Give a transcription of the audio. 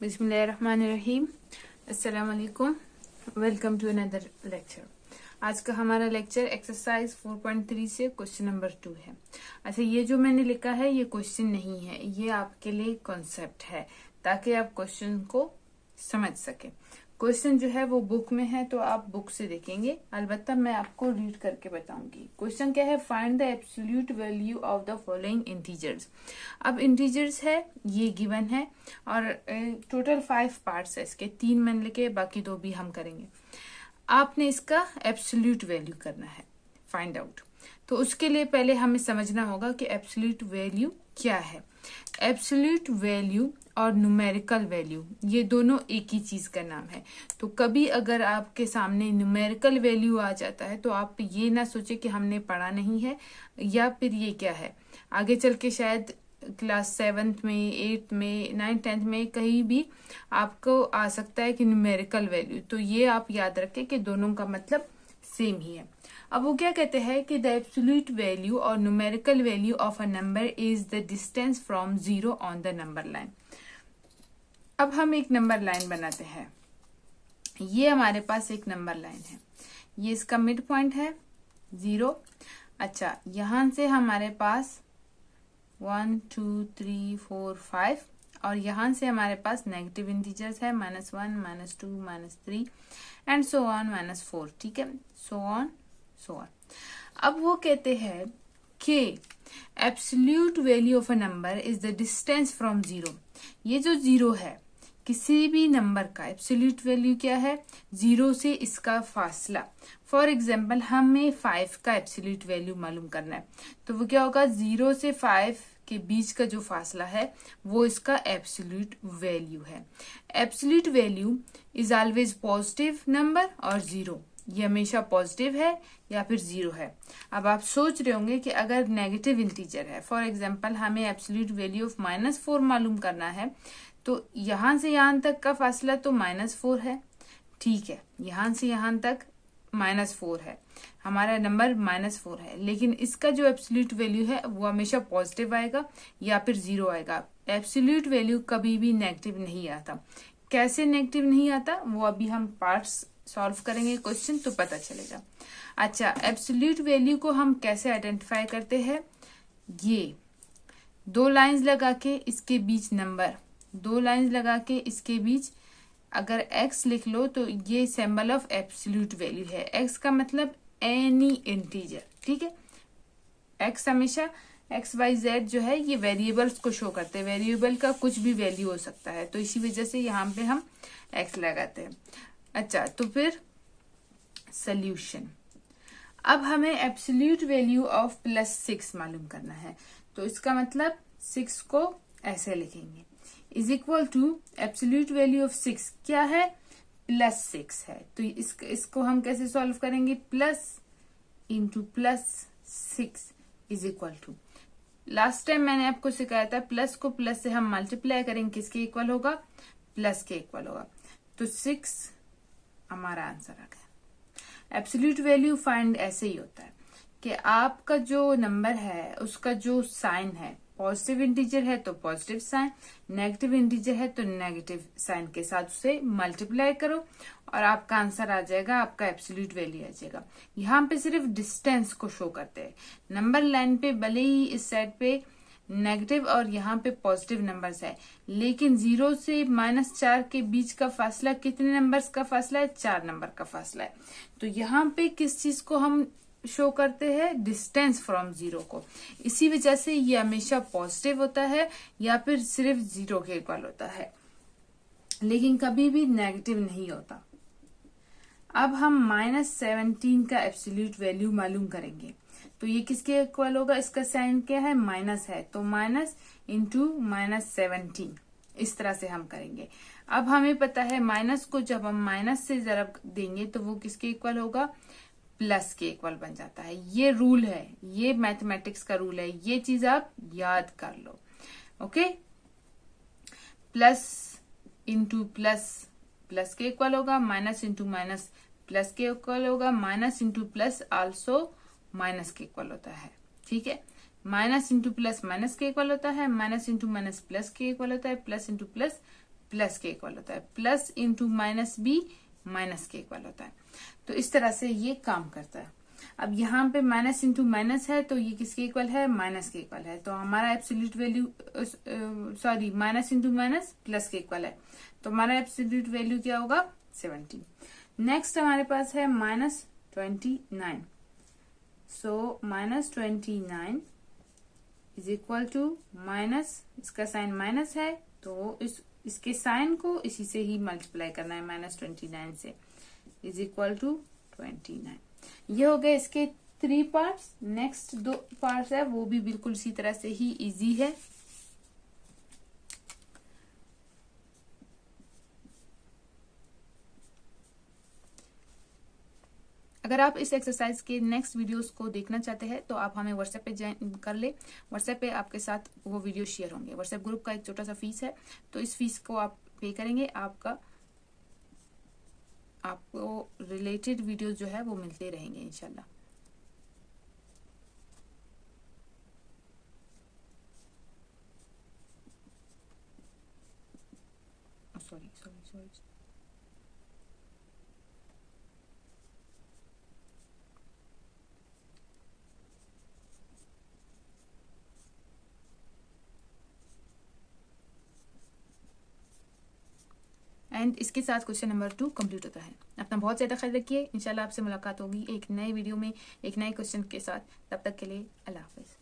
बिस्मिल्लाहिर्रहमानिर्रहीम। अस्सलाम वालेकुम। Welcome to another lecture. आज का हमारा लेक्चर एक्सरसाइज 4.3 से क्वेश्चन नंबर 2 है। अच्छा, ये जो मैंने लिखा है ये क्वेश्चन नहीं है, ये आपके लिए कॉन्सेप्ट है ताकि आप क्वेश्चन को समझ सके। क्वेश्चन जो है वो बुक में है तो आप बुक से देखेंगे, अलबत्ता मैं आपको रीड करके बताऊंगी। क्वेश्चन क्या है? Find the absolute value of the following integers. अब इंटीजर्स है, ये गिवन है और टोटल 5 पार्ट्स है इसके, 3 मैंने लिखे, बाकी 2 भी हम करेंगे। आपने इसका एब्सोल्यूट वैल्यू करना है, फाइंड आउट। तो उसके लिए पहले हमें समझना होगा कि एब्सोल्यूट वैल्यू क्या है। एब्सोल्यूट वैल्यू और न्यूमेरिकल वैल्यू ये दोनों एक ही चीज का नाम है। तो कभी अगर आपके सामने न्यूमेरिकल वैल्यू आ जाता है तो आप ये ना सोचे कि हमने पढ़ा नहीं है या फिर ये क्या है। आगे चल के शायद क्लास 7th में, 8th में, 9th, 10th में कहीं भी आपको आ सकता है कि न्यूमेरिकल वैल्यू। तो ये आप याद रखें कि दोनों का मतलब सेम ही है। अब वो क्या कहते हैं कि द एब्सोल्यूट वैल्यू और numerical value of a number is the distance from 0 on the number line. अब हम एक नंबर लाइन बनाते हैं। ये हमारे पास एक नंबर लाइन है, ये इसका मिड पॉइंट है 0। अच्छा, यहां से हमारे पास 1 2 3 4 5 और यहां से हमारे पास नेगेटिव इंटीजर्स है -1 -2 -3 एंड सो ऑन -4। ठीक है, सो ऑन सो ऑन। अब वो कहते हैं कि absolute value of a number is the distance from 0। ये जो 0 है किसी भी नंबर का एब्सोल्यूट वैल्यू क्या है? 0 से इसका फासला। फॉर एग्जाम्पल हमें 5 का एब्सोल्यूट वैल्यू मालूम करना है, तो वो क्या होगा? 0 से 5 के बीच का जो फासला है वो इसका एब्सोल्यूट वैल्यू है। Absolute value is always positive number और 0, ये हमेशा पॉजिटिव है या फिर 0 है। अब आप सोच रहे होंगे कि अगर नेगेटिव इंटीजर है, फॉर एग्जाम्पल हमें एब्सोल्यूट वैल्यू ऑफ -4 मालूम करना है, तो यहां से यहां तक का फासला तो -4 है। ठीक है, यहां से यहां तक -4 है, हमारा नंबर -4 है, लेकिन इसका जो एब्सोल्यूट वैल्यू है वो हमेशा पॉजिटिव आएगा या फिर 0 आएगा। एब्सोल्यूट वैल्यू कभी भी नेगेटिव नहीं आता। कैसे नेगेटिव नहीं आता वो अभी हम पार्ट्स सॉल्व करेंगे क्वेश्चन तो पता चलेगा। अच्छा, एब्सोल्यूट वैल्यू को हम कैसे आइडेंटिफाई करते हैं? ये 2 लाइंस लगा के इसके बीच नंबर, 2 लाइंस लगा के इसके बीच अगर x लिख लो तो ये सिंबल ऑफ एब्सोल्यूट वैल्यू है। x का मतलब एनी इंटीजर। ठीक है, x हमेशा x y z जो है ये वेरिएबल्स को शो करते हैं, वेरिएबल का कुछ भी वैल्यू हो सकता है, तो इसी वजह से यहाँ पे हम x लगाते हैं। अच्छा, तो फिर सोल्यूशन। अब हमें एब्सोल्यूट वैल्यू ऑफ +6 मालूम करना है, तो इसका मतलब 6 को ऐसे लिखेंगे is equal to absolute value of 6 क्या है? +6 है। तो इसको हम कैसे सॉल्व करेंगे? Plus into +6 is equal to, last time मैंने आपको सिखाया था प्लस को प्लस से हम मल्टीप्लाई करेंगे, किसके इक्वल होगा? प्लस के इक्वल होगा। तो 6 हमारा आंसर आ गया। एब्सोल्यूट वैल्यू फाइंड ऐसे ही होता है कि आपका जो नंबर है उसका जो साइन है, पॉजिटिव इंटीजर है तो पॉजिटिव साइन, नेगेटिव इंटीजर है तो नेगेटिव साइन के साथ उसे मल्टीप्लाई करो और आपका आंसर आ जाएगा, आपका एब्सोल्यूट वैल्यू आ जाएगा। यहाँ पे सिर्फ डिस्टेंस को शो करते हैं। नंबर लाइन पे भले ही इस साइड पे नेगेटिव और यहाँ पे पॉजिटिव नंबर्स है, लेकिन 0 से -4 के बीच का फासला कितने नंबर्स का फासला है? 4 नंबर का फासला है। तो यहाँ पे किस चीज को हम शो करते हैं? डिस्टेंस फ्रॉम 0 को। इसी वजह से ये हमेशा पॉजिटिव होता है या फिर सिर्फ 0 के इक्वल होता है, लेकिन कभी भी नेगेटिव नहीं होता। अब हम -17 का एब्सोल्यूट वैल्यू मालूम करेंगे, तो ये किसके इक्वल होगा? इसका साइन क्या है? माइनस है, तो माइनस इंटू -17 इस तरह से हम करेंगे। अब हमें पता है माइनस को जब हम माइनस से जरा देंगे तो वो किसके इक्वल होगा? प्लस के इक्वल बन जाता है। ये रूल है, ये मैथमेटिक्स का रूल है, ये चीज आप याद कर लो। Okay, plus into plus plus के इक्वल होगा, माइनस इंटू माइनस प्लस के इक्वल होगा, minus into plus also minus के इक्वल होता है। ठीक है, माइनस इंटू प्लस माइनस के इक्वल होता है, माइनस इंटू माइनस प्लस के इक्वल होता है, प्लस इंटू प्लस प्लस के इक्वल होता है, plus into minus be minus के इक्वल होता है। तो इस तरह से ये काम करता है। अब यहाँ पे माइनस इंटू माइनस है तो ये किसके इक्वल है, माइनस के इक्वल है। तो हमारा absolute value sorry minus into minus plus के इक्वल है, तो हमारा एब्सोल्यूट वैल्यू क्या होगा, 17। नेक्स्ट हमारे पास है -29। सो -29 इज इक्वल टू माइनस, इसका साइन माइनस है तो इसके साइन को इसी से ही मल्टीप्लाई करना है -29 से, इज इक्वल टू 29। ये हो गए इसके 3 पार्ट्स। नेक्स्ट 2 पार्ट्स है वो भी बिल्कुल इसी तरह से ही इजी है। अगर आप इस एक्सरसाइज के नेक्स्ट वीडियोस को देखना चाहते हैं तो आप हमें व्हाट्सएप पे ज्वाइन कर ले। व्हाट्सएप पे आपके साथ वो वीडियो शेयर होंगे। व्हाट्सएप ग्रुप का एक छोटा सा फीस है, तो इस फीस को आप पे करेंगे, आपको रिलेटेड वीडियोस जो है वो मिलते रहेंगे इंशाल्लाह। सॉरी एंड इसके साथ क्वेश्चन नंबर 2 कंप्लीट होता है। अपना बहुत ज्यादा ख्याल रखिए। इंशाल्लाह आपसे मुलाकात होगी एक नए वीडियो में एक नए क्वेश्चन के साथ। तब तक के लिए अल्लाह हाफिज।